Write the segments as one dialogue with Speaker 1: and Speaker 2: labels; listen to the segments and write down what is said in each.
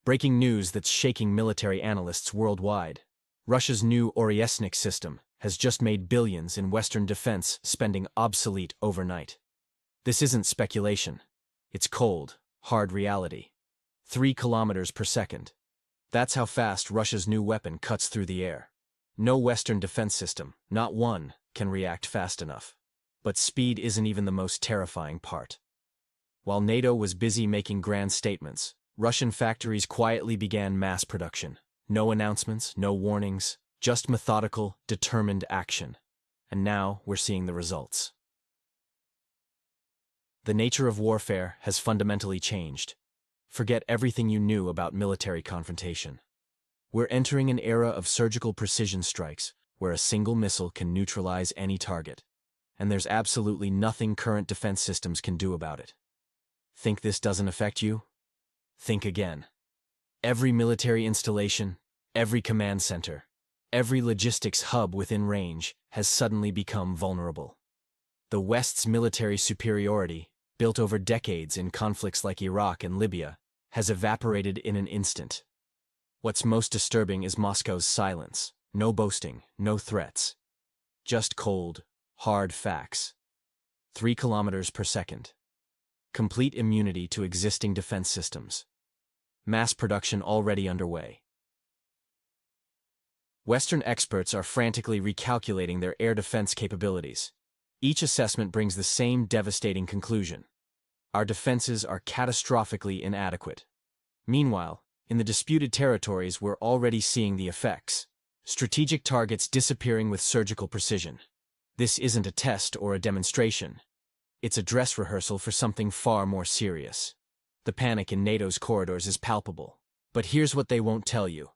Speaker 1: Breaking news that's shaking military analysts worldwide. Russia's new Oriesznik system has just made billions in Western defense spending obsolete overnight. This isn't speculation. It's cold, hard reality. 3 kilometers per second. That's how fast Russia's new weapon cuts through the air. No Western defense system, not one, can react fast enough. But speed isn't even the most terrifying part. While NATO was busy making grand statements, Russian factories quietly began mass production. No announcements, no warnings, just methodical, determined action. And now we're seeing the results. The nature of warfare has fundamentally changed. Forget everything you knew about military confrontation. We're entering an era of surgical precision strikes where a single missile can neutralize any target. And there's absolutely nothing current defense systems can do about it. Think this doesn't affect you? Think again. Every military installation, every command center, every logistics hub within range has suddenly become vulnerable. The West's military superiority, built over decades in conflicts like Iraq and Libya, has evaporated in an instant. What's most disturbing is Moscow's silence. No boasting, no threats. Just cold, hard facts. 3 kilometers per second. Complete immunity to existing defense systems. Mass production already underway. Western experts are frantically recalculating their air defense capabilities. Each assessment brings the same devastating conclusion. Our defenses are catastrophically inadequate. Meanwhile, in the disputed territories, we're already seeing the effects. Strategic targets disappearing with surgical precision. This isn't a test or a demonstration. It's a dress rehearsal for something far more serious. The panic in NATO's corridors is palpable. But here's what they won't tell you.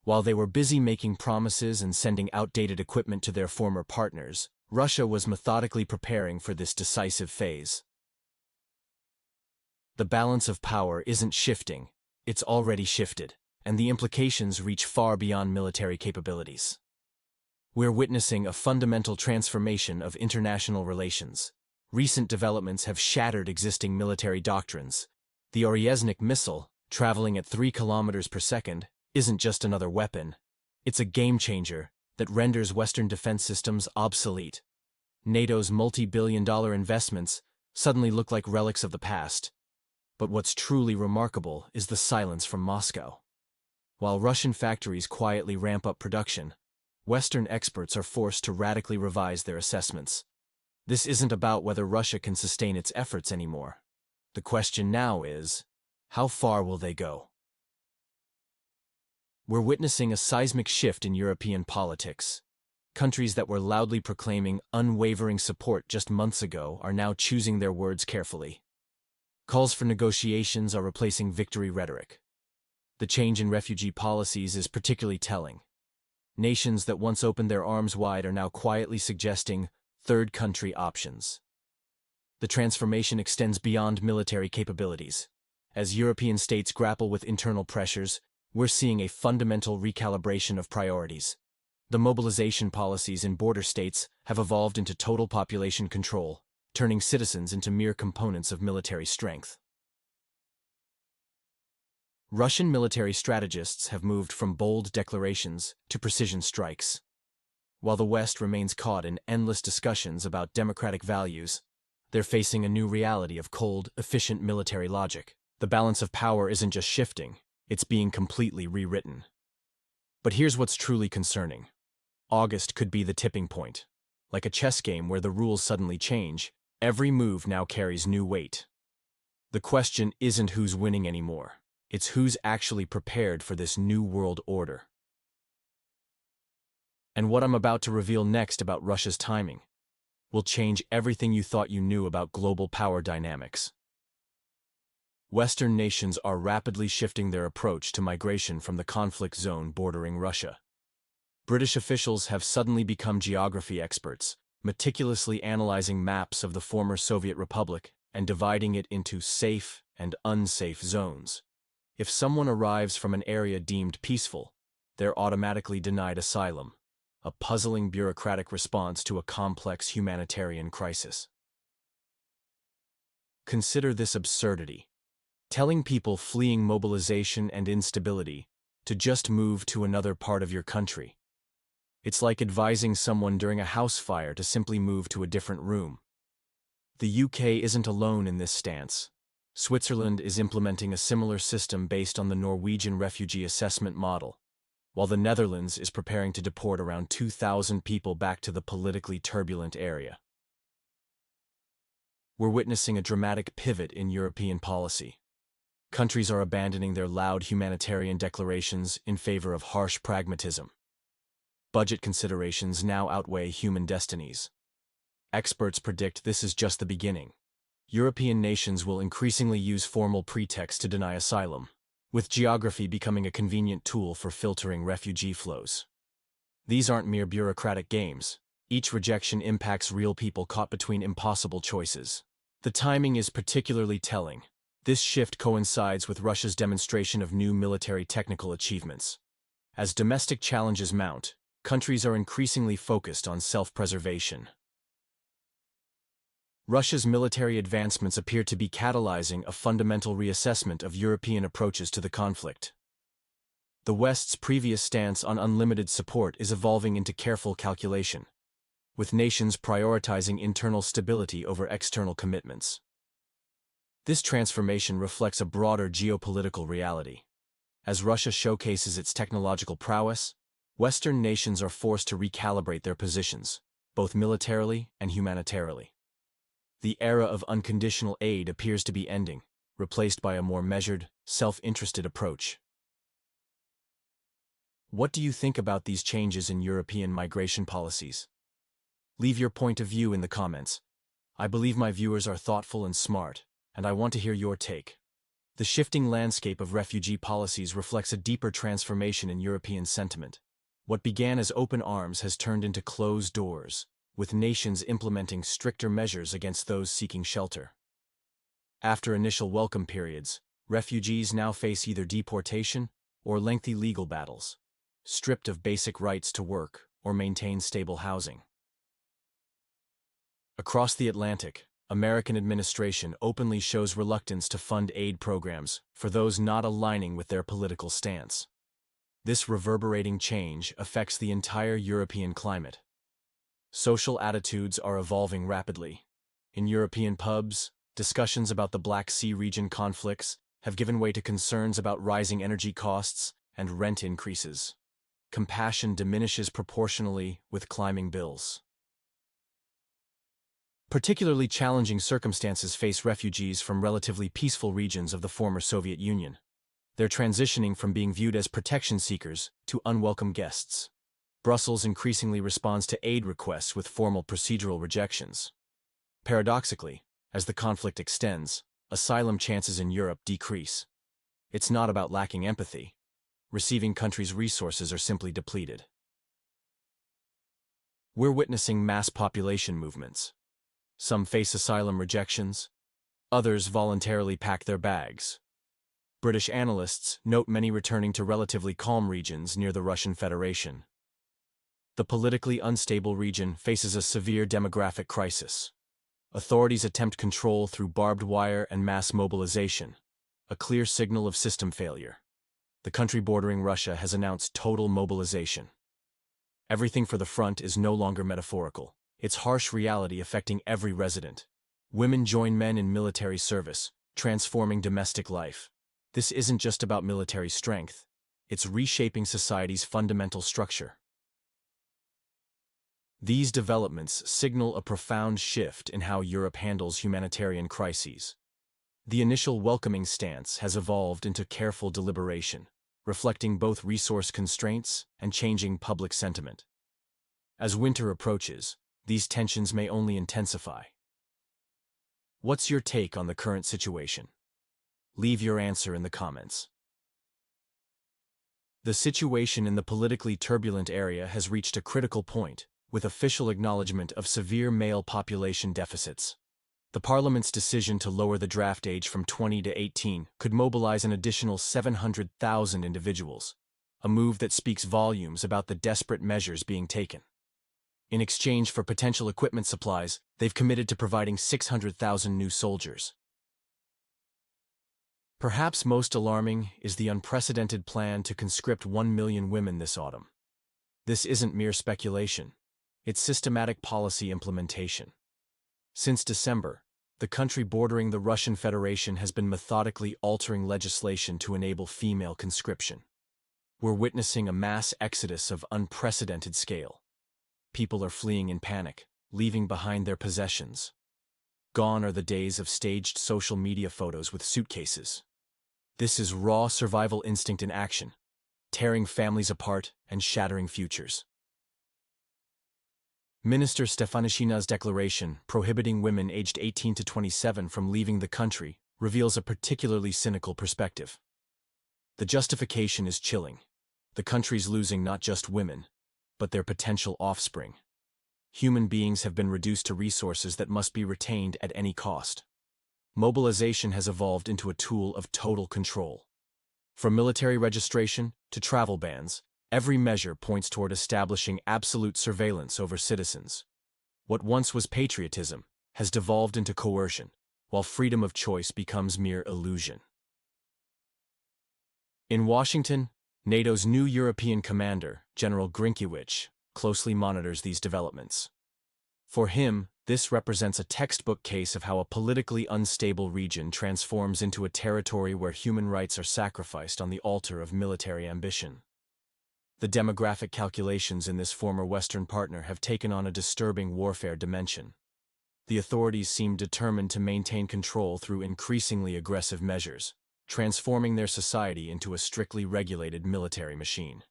Speaker 1: While they were busy making promises and sending outdated equipment to their former partners, Russia was methodically preparing for this decisive phase. The balance of power isn't shifting, it's already shifted, and the implications reach far beyond military capabilities. We're witnessing a fundamental transformation of international relations. Recent developments have shattered existing military doctrines. The Oriesznik missile, traveling at 3 kilometers per second, isn't just another weapon. It's a game-changer that renders Western defense systems obsolete. NATO's multi-billion-dollar investments suddenly look like relics of the past. But what's truly remarkable is the silence from Moscow. While Russian factories quietly ramp up production, Western experts are forced to radically revise their assessments. This isn't about whether Russia can sustain its efforts anymore. The question now is, how far will they go? We're witnessing a seismic shift in European politics. Countries that were loudly proclaiming unwavering support just months ago are now choosing their words carefully. Calls for negotiations are replacing victory rhetoric. The change in refugee policies is particularly telling. Nations that once opened their arms wide are now quietly suggesting third country options. The transformation extends beyond military capabilities. As European states grapple with internal pressures, we're seeing a fundamental recalibration of priorities. The mobilization policies in border states have evolved into total population control, turning citizens into mere components of military strength. Russian military strategists have moved from bold declarations to precision strikes. While the West remains caught in endless discussions about democratic values, they're facing a new reality of cold, efficient military logic. The balance of power isn't just shifting, it's being completely rewritten. But here's what's truly concerning. August could be the tipping point. Like a chess game where the rules suddenly change, every move now carries new weight. The question isn't who's winning anymore. It's who's actually prepared for this new world order. And what I'm about to reveal next about Russia's timing will change everything you thought you knew about global power dynamics. Western nations are rapidly shifting their approach to migration from the conflict zone bordering Russia. British officials have suddenly become geography experts, meticulously analyzing maps of the former Soviet Republic and dividing it into safe and unsafe zones. If someone arrives from an area deemed peaceful, they're automatically denied asylum, a puzzling bureaucratic response to a complex humanitarian crisis. Consider this absurdity. telling people fleeing mobilization and instability to just move to another part of your country. It's like advising someone during a house fire to simply move to a different room. The UK isn't alone in this stance. Switzerland is implementing a similar system based on the Norwegian refugee assessment model, while the Netherlands is preparing to deport around 2,000 people back to the politically turbulent area. We're witnessing a dramatic pivot in European policy. Countries are abandoning their loud humanitarian declarations in favor of harsh pragmatism. Budget considerations now outweigh human destinies. Experts predict this is just the beginning. European nations will increasingly use formal pretexts to deny asylum, with geography becoming a convenient tool for filtering refugee flows. These aren't mere bureaucratic games. Each rejection impacts real people caught between impossible choices. The timing is particularly telling. This shift coincides with Russia's demonstration of new military technical achievements. As domestic challenges mount, countries are increasingly focused on self-preservation. Russia's military advancements appear to be catalyzing a fundamental reassessment of European approaches to the conflict. The West's previous stance on unlimited support is evolving into careful calculation, with nations prioritizing internal stability over external commitments. This transformation reflects a broader geopolitical reality. As Russia showcases its technological prowess, Western nations are forced to recalibrate their positions, both militarily and humanitarily. The era of unconditional aid appears to be ending, replaced by a more measured, self-interested approach. What do you think about these changes in European migration policies? Leave your point of view in the comments. I believe my viewers are thoughtful and smart, and I want to hear your take. The shifting landscape of refugee policies reflects a deeper transformation in European sentiment. What began as open arms has turned into closed doors, with nations implementing stricter measures against those seeking shelter. After initial welcome periods, refugees now face either deportation or lengthy legal battles, stripped of basic rights to work or maintain stable housing. Across the Atlantic, American administration openly shows reluctance to fund aid programs for those not aligning with their political stance. This reverberating change affects the entire European climate. Social attitudes are evolving rapidly. In European pubs, discussions about the Black Sea region conflicts have given way to concerns about rising energy costs and rent increases. Compassion diminishes proportionally with climbing bills. Particularly challenging circumstances face refugees from relatively peaceful regions of the former Soviet Union. They're transitioning from being viewed as protection seekers to unwelcome guests. Brussels increasingly responds to aid requests with formal procedural rejections. Paradoxically, as the conflict extends, asylum chances in Europe decrease. It's not about lacking empathy. Receiving countries' resources are simply depleted. We're witnessing mass population movements. Some face asylum rejections. Others voluntarily pack their bags. British analysts note many returning to relatively calm regions near the Russian Federation. The politically unstable region faces a severe demographic crisis. Authorities attempt control through barbed wire and mass mobilization, a clear signal of system failure. The country bordering Russia has announced total mobilization. Everything for the front is no longer metaphorical. It's harsh reality affecting every resident. Women join men in military service, transforming domestic life. This isn't just about military strength. It's reshaping society's fundamental structure. These developments signal a profound shift in how Europe handles humanitarian crises. The initial welcoming stance has evolved into careful deliberation, reflecting both resource constraints and changing public sentiment. As winter approaches, these tensions may only intensify. What's your take on the current situation? Leave your answer in the comments. The situation in the politically turbulent area has reached a critical point, with official acknowledgement of severe male population deficits. The Parliament's decision to lower the draft age from 20 to 18 could mobilize an additional 700,000 individuals, a move that speaks volumes about the desperate measures being taken. In exchange for potential equipment supplies, they've committed to providing 600,000 new soldiers. Perhaps most alarming is the unprecedented plan to conscript 1 million women this autumn. This isn't mere speculation. It's systematic policy implementation. Since December, the country bordering the Russian Federation has been methodically altering legislation to enable female conscription. We're witnessing a mass exodus of unprecedented scale. People are fleeing in panic, leaving behind their possessions. Gone are the days of staged social media photos with suitcases. This is raw survival instinct in action, tearing families apart and shattering futures. Minister Stefanishina's declaration prohibiting women aged 18 to 27 from leaving the country reveals a particularly cynical perspective. The justification is chilling. The country's losing not just women, but their potential offspring. Human beings have been reduced to resources that must be retained at any cost. Mobilization has evolved into a tool of total control. From military registration to travel bans, every measure points toward establishing absolute surveillance over citizens. What once was patriotism has devolved into coercion, while freedom of choice becomes mere illusion. In Washington, NATO's new European commander, General Grinkiewicz, closely monitors these developments. For him, this represents a textbook case of how a politically unstable region transforms into a territory where human rights are sacrificed on the altar of military ambition. The demographic calculations in this former Western partner have taken on a disturbing warfare dimension. The authorities seem determined to maintain control through increasingly aggressive measures, transforming their society into a strictly regulated military machine.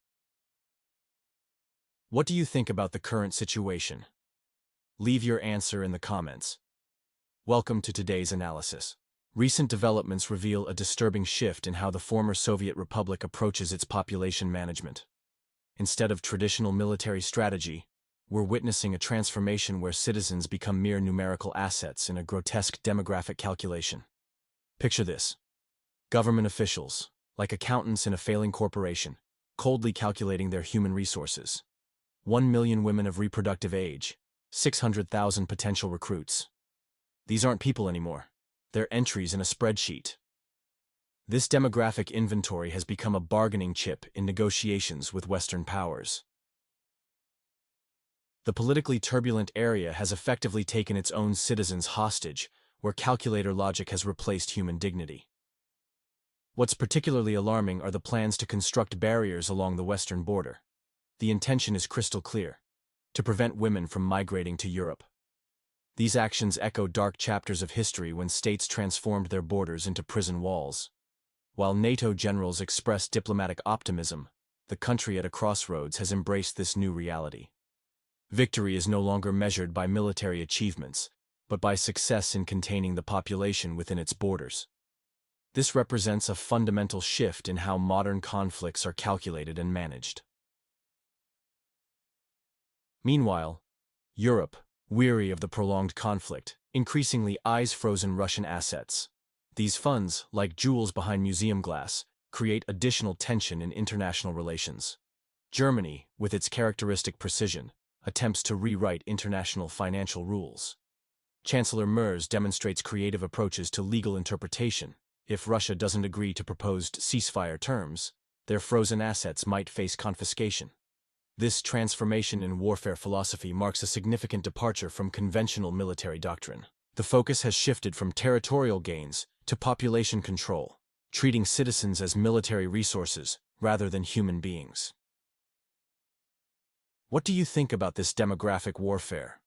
Speaker 1: What do you think about the current situation? Leave your answer in the comments. Welcome to today's analysis. Recent developments reveal a disturbing shift in how the former Soviet Republic approaches its population management. Instead of traditional military strategy, we're witnessing a transformation where citizens become mere numerical assets in a grotesque demographic calculation. Picture this. Government officials, like accountants in a failing corporation, coldly calculating their human resources. 1 million women of reproductive age, 600,000 potential recruits. These aren't people anymore. They're entries in a spreadsheet. This demographic inventory has become a bargaining chip in negotiations with Western powers. The politically turbulent area has effectively taken its own citizens hostage, where calculator logic has replaced human dignity. What's particularly alarming are the plans to construct barriers along the western border. The intention is crystal clear: to prevent women from migrating to Europe. These actions echo dark chapters of history when states transformed their borders into prison walls. While NATO generals expressed diplomatic optimism, the country at a crossroads has embraced this new reality. Victory is no longer measured by military achievements, but by success in containing the population within its borders. This represents a fundamental shift in how modern conflicts are calculated and managed. Meanwhile, Europe, weary of the prolonged conflict, increasingly eyes frozen Russian assets. These funds, like jewels behind museum glass, create additional tension in international relations. Germany, with its characteristic precision, attempts to rewrite international financial rules. Chancellor Merz demonstrates creative approaches to legal interpretation. If Russia doesn't agree to proposed ceasefire terms, their frozen assets might face confiscation. This transformation in warfare philosophy marks a significant departure from conventional military doctrine. The focus has shifted from territorial gains to population control, treating citizens as military resources rather than human beings. What do you think about this demographic warfare?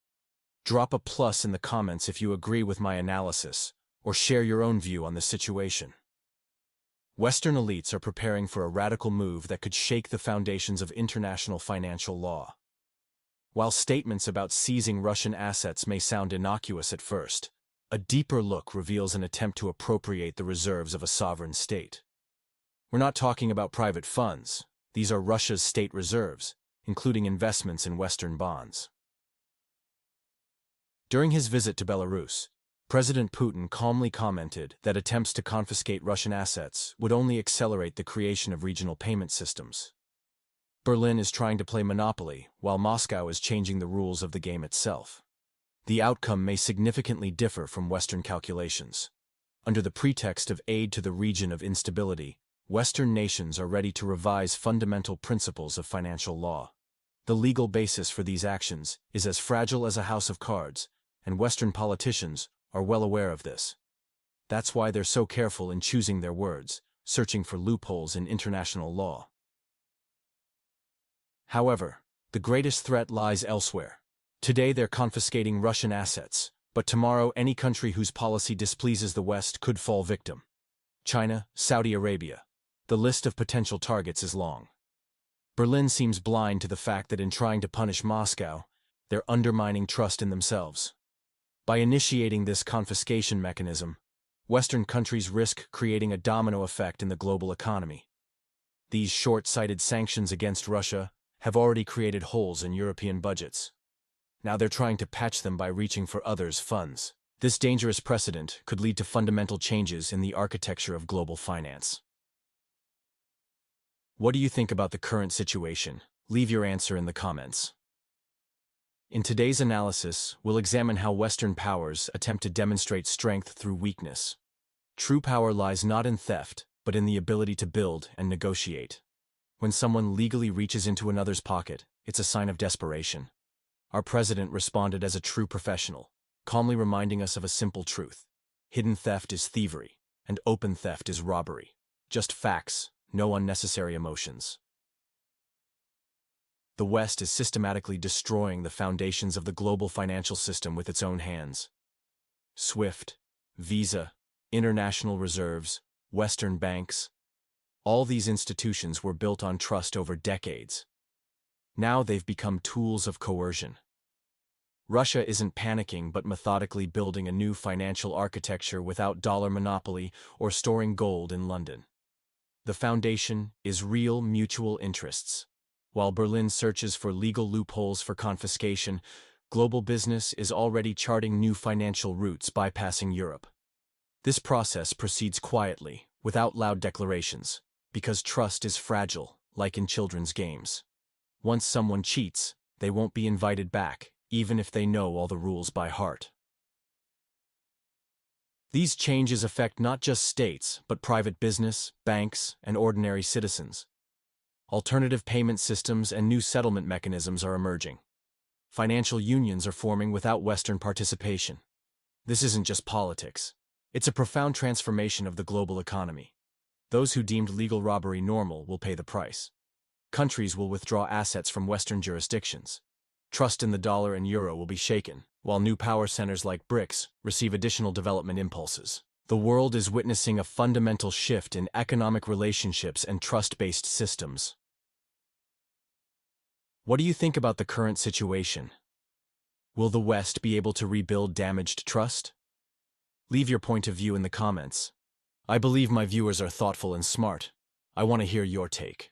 Speaker 1: Drop a plus in the comments if you agree with my analysis, or share your own view on the situation. Western elites are preparing for a radical move that could shake the foundations of international financial law. While statements about seizing Russian assets may sound innocuous at first, a deeper look reveals an attempt to appropriate the reserves of a sovereign state. We're not talking about private funds. These are Russia's state reserves, including investments in Western bonds. During his visit to Belarus, President Putin calmly commented that attempts to confiscate Russian assets would only accelerate the creation of regional payment systems. Berlin is trying to play Monopoly, while Moscow is changing the rules of the game itself. The outcome may significantly differ from Western calculations. Under the pretext of aid to the region of instability, Western nations are ready to revise fundamental principles of financial law. The legal basis for these actions is as fragile as a house of cards, and Western politicians are well aware of this. That's why they're so careful in choosing their words, searching for loopholes in international law. However, the greatest threat lies elsewhere. Today they're confiscating Russian assets, but tomorrow any country whose policy displeases the West could fall victim. China, Saudi Arabia. The list of potential targets is long. Berlin seems blind to the fact that in trying to punish Moscow, they're undermining trust in themselves. By initiating this confiscation mechanism, Western countries risk creating a domino effect in the global economy. These short-sighted sanctions against Russia have already created holes in European budgets. Now they're trying to patch them by reaching for others' funds. This dangerous precedent could lead to fundamental changes in the architecture of global finance. What do you think about the current situation? Leave your answer in the comments. In today's analysis, we'll examine how Western powers attempt to demonstrate strength through weakness. True power lies not in theft, but in the ability to build and negotiate. When someone legally reaches into another's pocket, it's a sign of desperation. Our president responded as a true professional, calmly reminding us of a simple truth. Hidden theft is thievery, and open theft is robbery. Just facts, no unnecessary emotions. The West is systematically destroying the foundations of the global financial system with its own hands. SWIFT, Visa, international reserves, Western banks. All these institutions were built on trust over decades. Now they've become tools of coercion. Russia isn't panicking but methodically building a new financial architecture without dollar monopoly or storing gold in London. The foundation is real mutual interests. While Berlin searches for legal loopholes for confiscation, global business is already charting new financial routes bypassing Europe. This process proceeds quietly, without loud declarations, because trust is fragile, like in children's games. Once someone cheats, they won't be invited back, even if they know all the rules by heart. These changes affect not just states, but private business, banks, and ordinary citizens. Alternative payment systems and new settlement mechanisms are emerging. Financial unions are forming without Western participation. This isn't just politics. It's a profound transformation of the global economy. Those who deemed legal robbery normal will pay the price. Countries will withdraw assets from Western jurisdictions. Trust in the dollar and euro will be shaken, while new power centers like BRICS receive additional development impulses. The world is witnessing a fundamental shift in economic relationships and trust-based systems. What do you think about the current situation? Will the West be able to rebuild damaged trust? Leave your point of view in the comments. I believe my viewers are thoughtful and smart. I want to hear your take.